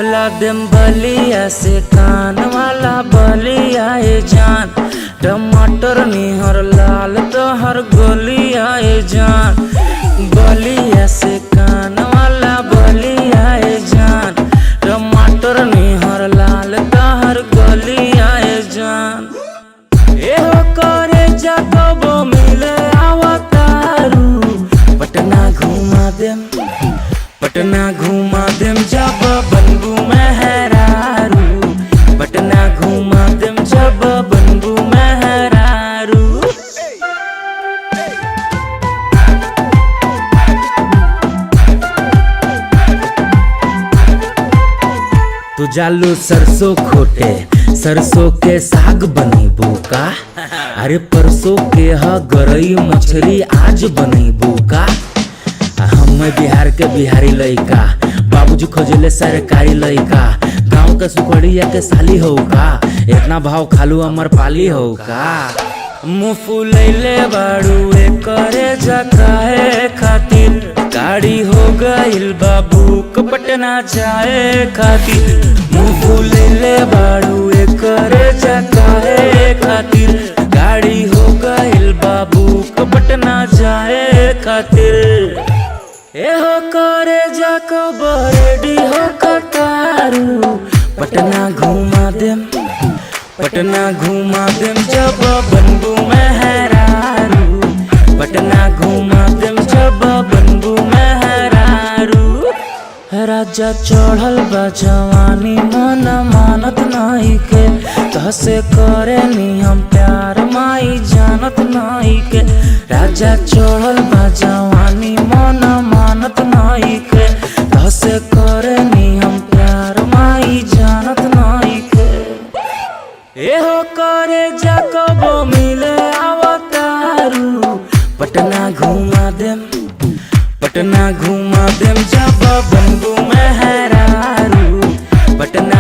लादेम बलिया से कान वाला बलिया ए जान, टमाटर निहर लाल तोहर गोलिया ए जान। बलिया से कान वाला बलिया ए जान, टमाटर निहर लाल तोहर गोलिया ए जान। एहो करे जाकबो मिले आवतारू, पटना घुमा देम, पटना घुमा देम जब बनबू मेहरारू, पटना घुमा देम जब बनबू मेहरारू। तू जालू सरसों खोटे, सरसों के साग बनेबू का? अरे परसों के ह गरई मछली आज बनेबू का? हम बिहार के बिहारी लइका, बाबूजी खोजले सरकारी लइका, गाँव के सुखड़िया के साली हो का? इतना भाव खालू अमर पाली हो का? मुँह फुलैले बाड़ू करे जकाए खातिर, गाड़ी हो गइल बाबू पटना जाए खातिर। मुँह फुलैले बाड़ू करे जकाए खातिर, गाड़ी हो गइल बाबू पटना जाए खातिर। एहो करे जाको बरेडी हो कतारू, पटना घुमा देम, पटना घुमा देम जब बनबू मेहरारू, पटना घुमा देम जब बनबू मेहरारू। राजा चढ़ल बा जवानी मन मानत नहीं के, तहसे करे नी हम प्यार माई जानत नहीं के। राजा चढ़ल बा जवानी मन मानत नहीं के, तहसे करे नी हम प्यार माई जानत नहीं के। एहो करे जाकबो मिले आवतारू, पटना घुमा देम, पटना घुमा देम जब बनबू मेहरारू, पटना